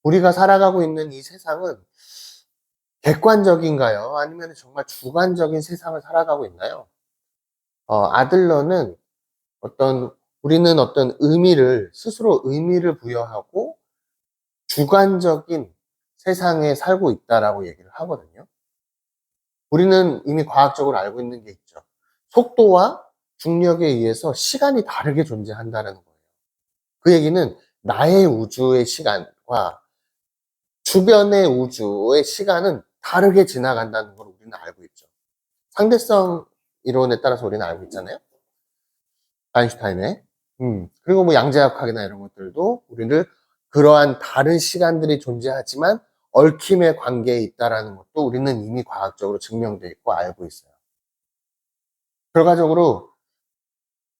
우리가 살아가고 있는 이 세상은 객관적인가요? 아니면 정말 주관적인 세상을 살아가고 있나요? 아들러는 우리는 어떤 스스로 의미를 부여하고 주관적인 세상에 살고 있다라고 얘기를 하거든요. 우리는 이미 과학적으로 알고 있는 게 있죠. 속도와 중력에 의해서 시간이 다르게 존재한다는 거예요. 그 얘기는 나의 우주의 시간과 주변의 우주의 시간은 다르게 지나간다는 걸 우리는 알고 있죠. 상대성 이론에 따라서 우리는 알고 있잖아요. 아인슈타인의. 그리고 뭐 양자역학이나 이런 것들도 우리를 그러한 다른 시간들이 존재하지만 얽힘의 관계에 있다라는 것도 우리는 이미 과학적으로 증명되어 있고 알고 있어요. 결과적으로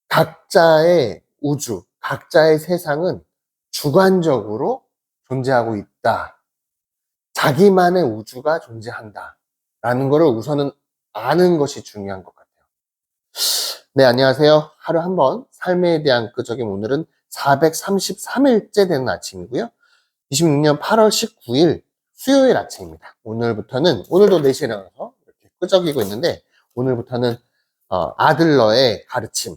각자의 우주, 각자의 세상은 주관적으로 존재하고 있다. 자기만의 우주가 존재한다. 라는 것을 우선은 아는 것이 중요한 것 같아요. 네, 안녕하세요. 하루 한 번 삶에 대한 끄적임, 오늘은 433일째 되는 아침이고요. 26년 8월 19일 수요일 아침입니다. 오늘도 4시에 일어나서 이렇게 끄적이고 있는데, 오늘부터는 아들러의 가르침,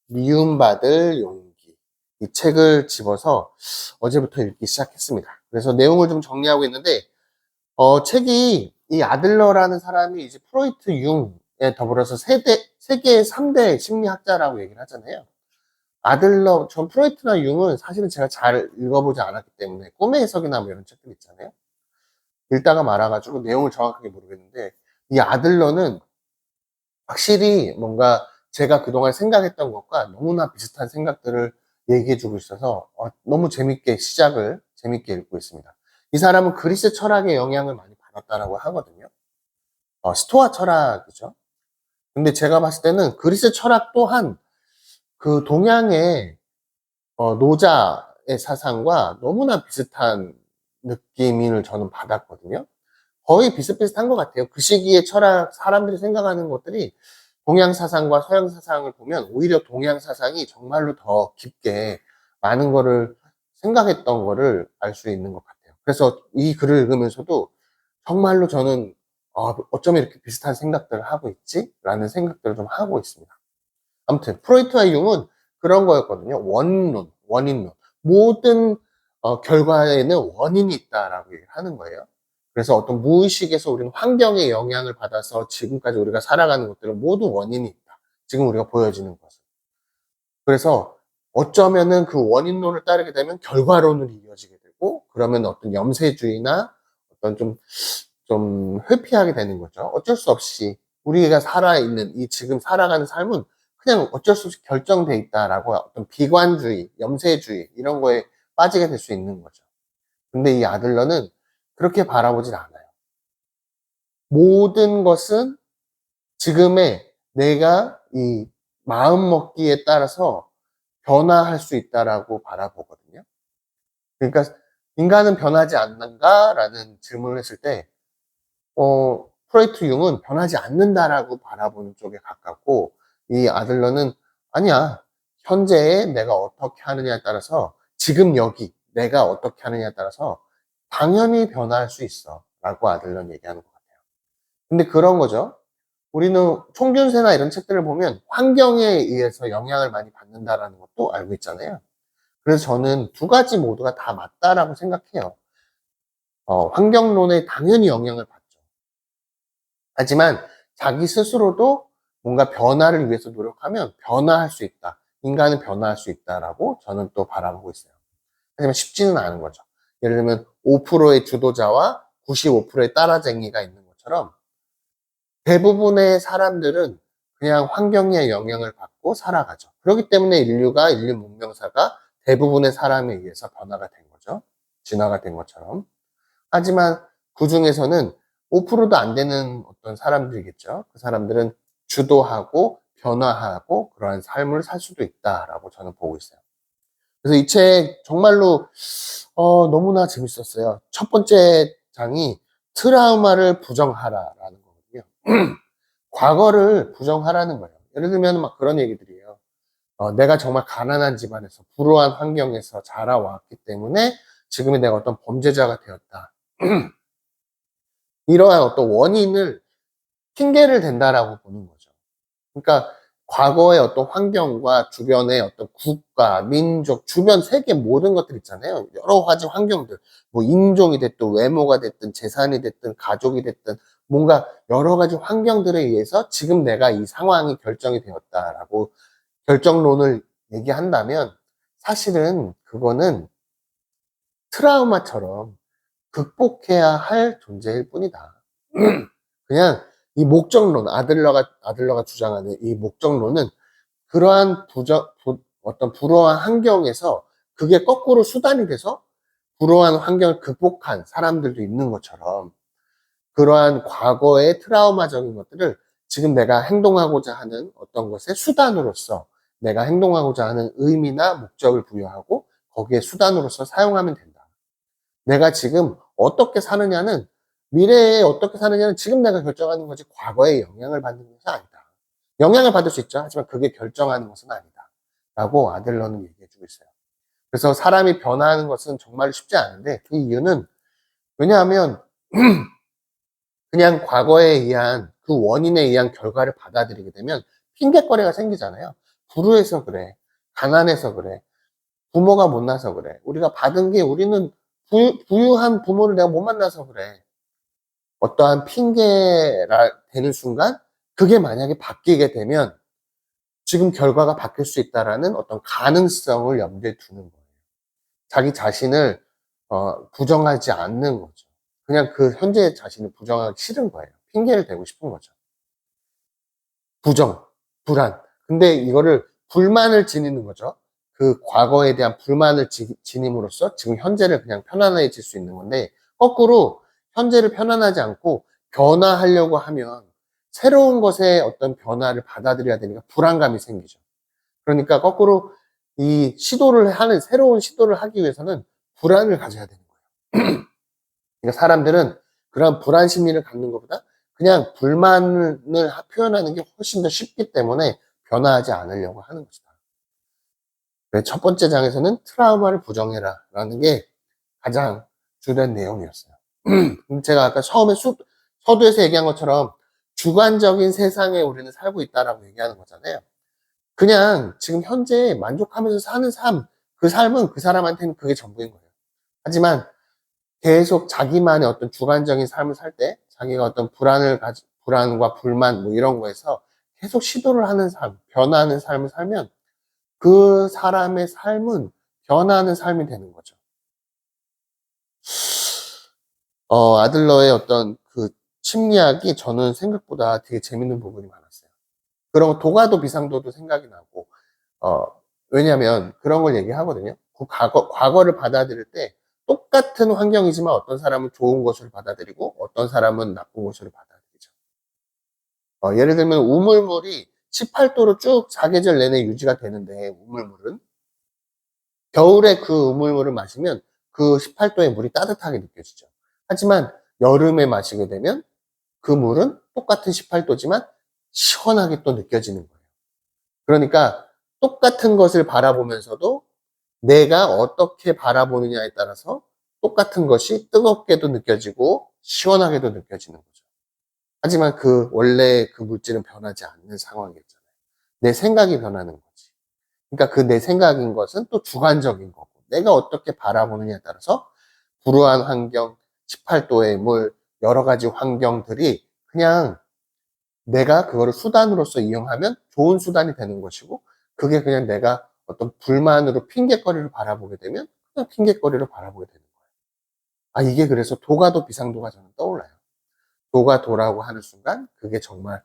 미움받을 용기, 이 책을 집어서 어제부터 읽기 시작했습니다. 그래서 내용을 좀 정리하고 있는데, 책이 이 아들러라는 사람이 이제 프로이트, 융에 더불어서 세계의 3대 심리학자라고 얘기를 하잖아요. 아들러, 전 프로이트나 융은 사실은 제가 잘 읽어보지 않았기 때문에 꿈의 해석이나 뭐 이런 책들 있잖아요. 읽다가 말아가지고 내용을 정확하게 모르겠는데, 이 아들러는 확실히 뭔가 제가 그동안 생각했던 것과 너무나 비슷한 생각들을 얘기해주고 있어서 너무 재밌게 읽고 있습니다. 이 사람은 그리스 철학의 영향을 많이 받았다라고 하거든요. 스토아 철학이죠. 근데 제가 봤을 때는 그리스 철학 또한 그 동양의 노자의 사상과 너무나 비슷한 느낌을 저는 받았거든요. 거의 비슷비슷한 것 같아요. 그 시기의 철학, 사람들이 생각하는 것들이 동양 사상과 서양 사상을 보면 오히려 동양 사상이 정말로 더 깊게 많은 거를 생각했던 거를 알 수 있는 것 같아요. 그래서 이 글을 읽으면서도 정말로 저는 어쩜 이렇게 비슷한 생각들을 하고 있지? 라는 생각들을 좀 하고 있습니다. 아무튼 프로이트와 융은 그런 거였거든요. 원인론. 모든 결과에는 원인이 있다라고 얘기를 하는 거예요. 그래서 어떤 무의식에서 우리는 환경의 영향을 받아서 지금까지 우리가 살아가는 것들은 모두 원인이 있다. 지금 우리가 보여지는 것은. 그래서 어쩌면은 그 원인론을 따르게 되면 결과론으로 이어지게 되고, 그러면 어떤 염세주의나 어떤 좀 회피하게 되는 거죠. 어쩔 수 없이 우리가 살아있는 이 지금 살아가는 삶은 그냥 어쩔 수 없이 결정돼 있다라고 어떤 비관주의, 염세주의 이런 거에 빠지게 될 수 있는 거죠. 근데 이 아들러는 그렇게 바라보질 않아요. 모든 것은 지금의 내가 이 마음 먹기에 따라서 변화할 수 있다라고 바라보거든요. 그러니까 인간은 변하지 않는가라는 질문을 했을 때 프로이트 융은 변하지 않는다라고 바라보는 쪽에 가깝고, 이 아들러는 아니야. 현재의 내가 어떻게 하느냐에 따라서, 지금 여기 내가 어떻게 하느냐에 따라서 당연히 변화할 수 있어. 라고 아들러는 얘기하는 것 같아요. 근데 그런 거죠. 우리는 총균세나 이런 책들을 보면 환경에 의해서 영향을 많이 받는다라는 것도 알고 있잖아요. 그래서 저는 두 가지 모두가 다 맞다라고 생각해요. 환경론에 당연히 영향을 받죠. 하지만 자기 스스로도 뭔가 변화를 위해서 노력하면 변화할 수 있다. 인간은 변화할 수 있다라고 저는 또 바라보고 있어요. 하지만 쉽지는 않은 거죠. 예를 들면 5%의 주도자와 95%의 따라쟁이가 있는 것처럼 대부분의 사람들은 그냥 환경의 영향을 받고 살아가죠. 그렇기 때문에 인류 문명사가 대부분의 사람에 의해서 변화가 된 거죠. 진화가 된 것처럼. 하지만 그 중에서는 5%도 안 되는 어떤 사람들이겠죠. 그 사람들은 주도하고 변화하고 그러한 삶을 살 수도 있다라고 저는 보고 있어요. 그래서 이 책 정말로 너무나 재밌었어요. 첫 번째 장이 트라우마를 부정하라라는 거거든요. 과거를 부정하라는 거예요. 예를 들면 막 그런 얘기들이에요. 내가 정말 가난한 집안에서 불우한 환경에서 자라왔기 때문에 지금의 내가 어떤 범죄자가 되었다. 이러한 어떤 원인을 핑계를 댄다라고 보는 거죠. 그러니까 과거의 어떤 환경과 주변의 어떤 국가, 민족, 주변 세계 모든 것들 있잖아요. 여러 가지 환경들, 뭐 인종이 됐든 외모가 됐든 재산이 됐든 가족이 됐든 뭔가 여러 가지 환경들에 의해서 지금 내가 이 상황이 결정이 되었다라고 결정론을 얘기한다면 사실은 그거는 트라우마처럼 극복해야 할 존재일 뿐이다. 그냥 이 목적론, 아들러가 주장하는 이 목적론은 그러한 어떤 불우한 환경에서 그게 거꾸로 수단이 돼서 불우한 환경을 극복한 사람들도 있는 것처럼 그러한 과거의 트라우마적인 것들을 지금 내가 행동하고자 하는 어떤 것의 수단으로서 내가 행동하고자 하는 의미나 목적을 부여하고 거기에 수단으로서 사용하면 된다. 내가 지금 어떻게 사느냐는 미래에 어떻게 사느냐는 지금 내가 결정하는 거지 과거에 영향을 받는 것은 아니다. 영향을 받을 수 있죠. 하지만 그게 결정하는 것은 아니다. 라고 아들러는 얘기해주고 있어요. 그래서 사람이 변화하는 것은 정말 쉽지 않은데 그 이유는 왜냐하면 그냥 과거에 의한 그 원인에 의한 결과를 받아들이게 되면 핑계거리가 생기잖아요. 불우해서 그래. 가난해서 그래. 부모가 못나서 그래. 우리가 받은 게 우리는 부유한 부모를 내가 못 만나서 그래. 어떠한 핑계가 되는 순간 그게 만약에 바뀌게 되면 지금 결과가 바뀔 수 있다라는 어떤 가능성을 염두에 두는 거예요. 자기 자신을 부정하지 않는 거죠. 그냥 그 현재 자신을 부정하기 싫은 거예요. 핑계를 대고 싶은 거죠. 부정, 불안. 근데 이거를 불만을 지니는 거죠. 그 과거에 대한 불만을 지님으로써 지금 현재를 그냥 편안해질 수 있는 건데 거꾸로 현재를 편안하지 않고 변화하려고 하면 새로운 것에 어떤 변화를 받아들여야 되니까 불안감이 생기죠. 그러니까 거꾸로 이 새로운 시도를 하기 위해서는 불안을 가져야 되는 거예요. 그러니까 사람들은 그런 불안 심리를 갖는 것보다 그냥 불만을 표현하는 게 훨씬 더 쉽기 때문에 변화하지 않으려고 하는 것이다. 첫 번째 장에서는 트라우마를 부정해라 라는 게 가장 주된 내용이었어요. 제가 아까 처음에 서두에서 얘기한 것처럼 주관적인 세상에 우리는 살고 있다라고 얘기하는 거잖아요. 그냥 지금 현재 만족하면서 사는 삶, 그 삶은 그 사람한테는 그게 전부인 거예요. 하지만 계속 자기만의 어떤 주관적인 삶을 살 때 자기가 어떤 불안과 불만 뭐 이런 거에서 계속 시도를 하는 삶, 변화하는 삶을 살면 그 사람의 삶은 변화하는 삶이 되는 거죠. 아들러의 어떤 그 심리학이 저는 생각보다 되게 재밌는 부분이 많았어요. 그런 도가도 비상도도 생각이 나고, 왜냐면 그런 걸 얘기하거든요. 그 과거를 받아들일 때 똑같은 환경이지만 어떤 사람은 좋은 것을 받아들이고 어떤 사람은 나쁜 것을 받아들이죠. 예를 들면 우물물이 18도로 쭉 사계절 내내 유지가 되는데 우물물은 겨울에 그 우물물을 마시면 그 18도의 물이 따뜻하게 느껴지죠. 하지만 여름에 마시게 되면 그 물은 똑같은 18도지만 시원하게 또 느껴지는 거예요. 그러니까 똑같은 것을 바라보면서도 내가 어떻게 바라보느냐에 따라서 똑같은 것이 뜨겁게도 느껴지고 시원하게도 느껴지는 거죠. 하지만 원래 그 물질은 변하지 않는 상황이었잖아요. 내 생각이 변하는 거지. 그러니까 그 내 생각인 것은 또 주관적인 거고, 내가 어떻게 바라보느냐에 따라서 불우한 환경, 18도의 물, 여러 가지 환경들이 그냥 내가 그거를 수단으로서 이용하면 좋은 수단이 되는 것이고, 그게 그냥 내가 어떤 불만으로 핑계거리를 바라보게 되면 그냥 핑계거리를 바라보게 되는 거예요. 이게 그래서 도가도 비상도가 저는 떠올라요. 도가 도라고 하는 순간 그게 정말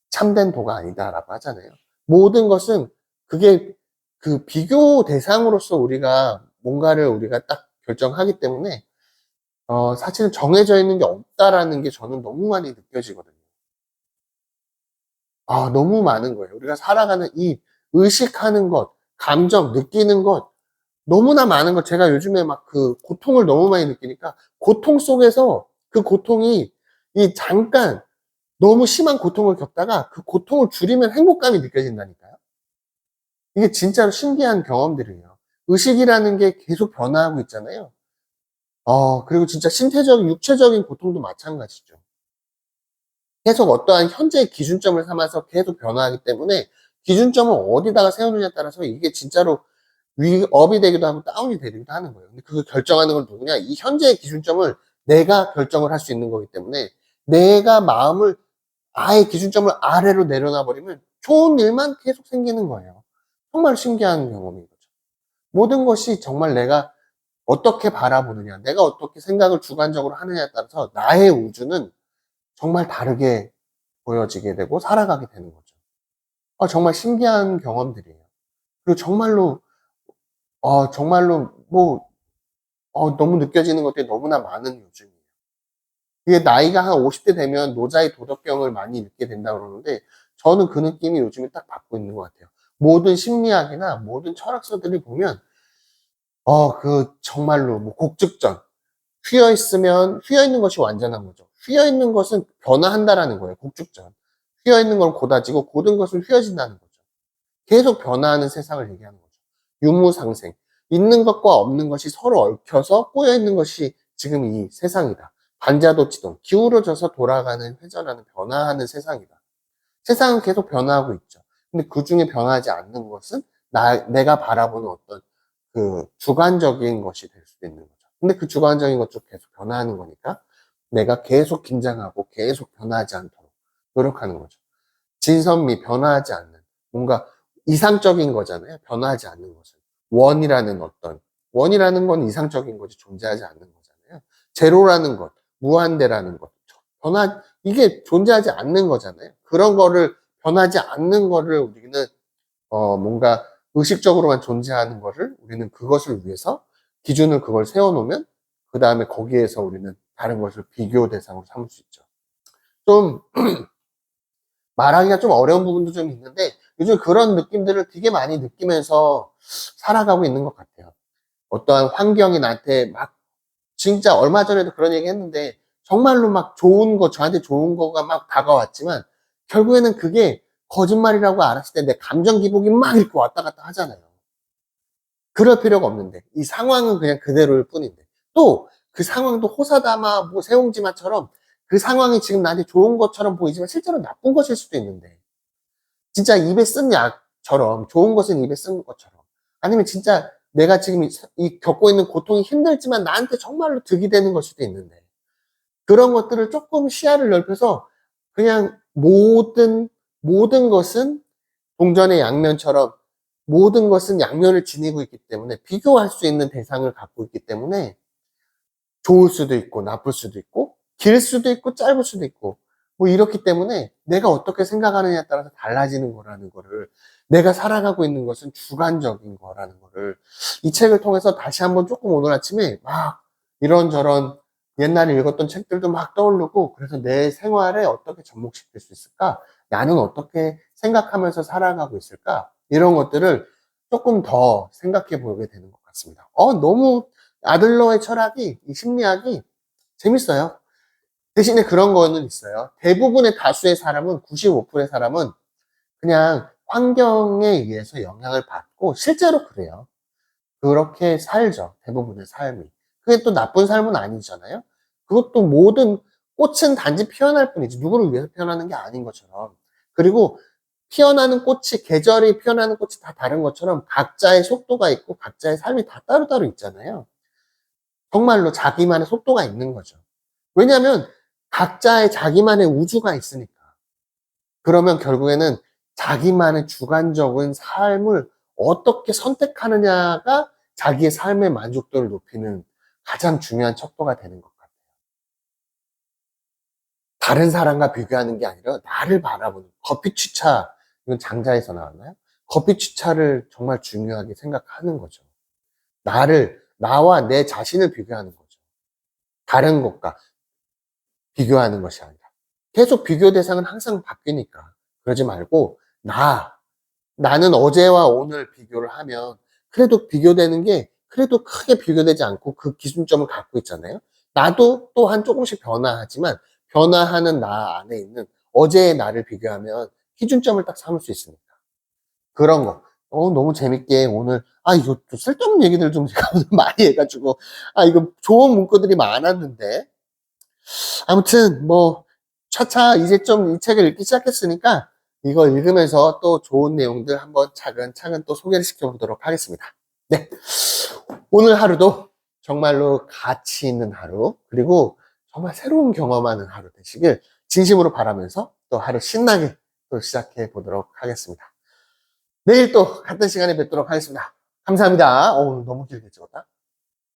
참된 도가 아니다라고 하잖아요. 모든 것은 그게 그 비교 대상으로서 우리가 딱 결정하기 때문에 사실은 정해져 있는 게 없다라는 게 저는 너무 많이 느껴지거든요. 너무 많은 거예요. 우리가 살아가는 이 의식하는 것, 감정, 느끼는 것, 너무나 많은 것. 제가 요즘에 막 그 고통을 너무 많이 느끼니까 고통 속에서 그 고통이 잠깐 너무 심한 고통을 겪다가 그 고통을 줄이면 행복감이 느껴진다니까요. 이게 진짜로 신기한 경험들이에요. 의식이라는 게 계속 변화하고 있잖아요. 그리고 진짜 신체적인, 육체적인 고통도 마찬가지죠. 계속 어떠한 현재의 기준점을 삼아서 계속 변화하기 때문에 기준점을 어디다가 세우느냐에 따라서 이게 진짜로 업이 되기도 하고 다운이 되기도 하는 거예요. 근데 그걸 결정하는 건 누구냐? 이 현재의 기준점을 내가 결정을 할 수 있는 거기 때문에 내가 마음을 아예 기준점을 아래로 내려놔 버리면 좋은 일만 계속 생기는 거예요. 정말 신기한 경험인 거죠. 모든 것이 정말 내가 어떻게 바라보느냐, 내가 어떻게 생각을 주관적으로 하느냐에 따라서 나의 우주는 정말 다르게 보여지게 되고 살아가게 되는 거죠. 정말 신기한 경험들이에요. 그리고 정말로 너무 느껴지는 것들이 너무나 많은 요즘이에요. 이게 나이가 한 50대 되면 노자의 도덕경을 많이 읽게 된다고 그러는데 저는 그 느낌이 요즘에 딱 받고 있는 것 같아요. 모든 심리학이나 모든 철학서들을 보면 정말로 뭐 곡즉전, 휘어 있는 것이 완전한 거죠. 휘어 있는 것은 변화한다라는 거예요. 곡즉전. 휘어 있는 건 고다지고 고든 것은 휘어진다는 거죠. 계속 변화하는 세상을 얘기하는 거죠. 유무상생. 있는 것과 없는 것이 서로 얽혀서 꼬여 있는 것이 지금 이 세상이다. 반자도치동. 기울어져서 돌아가는 회전하는 변화하는 세상이다. 세상은 계속 변화하고 있죠. 근데 그 중에 변하지 않는 것은 내가 바라보는 어떤 그 주관적인 것이 될 수도 있는 거죠. 근데 그 주관적인 것도 계속 변화하는 거니까 내가 계속 긴장하고 계속 변하지 않도록 노력하는 거죠. 진선미, 변화하지 않는 뭔가 이상적인 거잖아요. 변화하지 않는 것은. 원이라는 어떤, 원이라는 건 이상적인 것이 존재하지 않는 거잖아요. 제로라는 것, 무한대라는 것, 이게 존재하지 않는 거잖아요. 그런 거를, 변하지 않는 거를 우리는, 뭔가 의식적으로만 존재하는 거를 우리는 그것을 위해서 기준을 그걸 세워놓으면 그 다음에 거기에서 우리는 다른 것을 비교 대상으로 삼을 수 있죠. 좀 말하기가 좀 어려운 부분도 좀 있는데 요즘 그런 느낌들을 되게 많이 느끼면서 살아가고 있는 것 같아요. 어떠한 환경이 나한테 막 진짜 얼마 전에도 그런 얘기 했는데 정말로 막 저한테 좋은 거가 막 다가왔지만 결국에는 그게 거짓말이라고 알았을 때 내 감정 기복이 막 이렇게 왔다 갔다 하잖아요. 그럴 필요가 없는데 이 상황은 그냥 그대로일 뿐인데 또 그 상황도 호사다마 뭐 세옹지마처럼 그 상황이 지금 나한테 좋은 것처럼 보이지만 실제로 나쁜 것일 수도 있는데 진짜 입에 쓴 약처럼 좋은 것은 입에 쓴 것처럼 아니면 진짜 내가 지금 겪고 있는 고통이 힘들지만 나한테 정말로 득이 되는 걸 수도 있는데 그런 것들을 조금 시야를 넓혀서 그냥 모든 것은 동전의 양면처럼 모든 것은 양면을 지니고 있기 때문에 비교할 수 있는 대상을 갖고 있기 때문에 좋을 수도 있고 나쁠 수도 있고 길 수도 있고 짧을 수도 있고 뭐 이렇기 때문에 내가 어떻게 생각하느냐에 따라서 달라지는 거라는 거를 내가 살아가고 있는 것은 주관적인 거라는 거를 이 책을 통해서 다시 한번 조금 오늘 아침에 막 이런저런 옛날에 읽었던 책들도 막 떠오르고 그래서 내 생활에 어떻게 접목시킬 수 있을까? 나는 어떻게 생각하면서 살아가고 있을까? 이런 것들을 조금 더 생각해 보게 되는 것 같습니다. 너무 아들러의 철학이, 이 심리학이 재밌어요. 대신에 그런 거는 있어요. 대부분의 다수의 사람은, 95%의 사람은 그냥 환경에 의해서 영향을 받고, 실제로 그래요. 그렇게 살죠. 대부분의 삶이. 그게 또 나쁜 삶은 아니잖아요. 그것도 꽃은 단지 피어날 뿐이지, 누구를 위해서 피어나는 게 아닌 것처럼. 그리고 피어나는 꽃이, 계절이 피어나는 꽃이 다 다른 것처럼 각자의 속도가 있고, 각자의 삶이 다 따로따로 있잖아요. 정말로 자기만의 속도가 있는 거죠. 왜냐하면 각자의 자기만의 우주가 있으니까. 그러면 결국에는 자기만의 주관적인 삶을 어떻게 선택하느냐가 자기의 삶의 만족도를 높이는 가장 중요한 척도가 되는 것 같아요. 다른 사람과 비교하는 게 아니라 나를 바라보는 커피 취차, 이건 장자에서 나왔나요? 커피 취차를 정말 중요하게 생각하는 거죠. 나와 내 자신을 비교하는 거죠. 다른 것과 비교하는 것이 아니라. 계속 비교 대상은 항상 바뀌니까. 그러지 말고, 나는 어제와 오늘 비교를 하면, 그래도 비교되는 게, 그래도 크게 비교되지 않고 그 기준점을 갖고 있잖아요. 나도 또한 조금씩 변화하지만, 변화하는 나 안에 있는 어제의 나를 비교하면 기준점을 딱 삼을 수 있으니까. 그런 거. 너무 재밌게 오늘, 이거 좀 쓸데없는 얘기들 좀 제가 오늘 많이 해가지고, 이거 좋은 문구들이 많았는데, 아무튼, 뭐, 차차 이제 좀 이 책을 읽기 시작했으니까, 이거 읽으면서 또 좋은 내용들 한번 차근차근 또 소개를 시켜보도록 하겠습니다. 네. 오늘 하루도 정말로 가치 있는 하루, 그리고 정말 새로운 경험하는 하루 되시길 진심으로 바라면서 또 하루 신나게 또 시작해 보도록 하겠습니다. 내일 또 같은 시간에 뵙도록 하겠습니다. 감사합니다. 너무 길게 찍었다.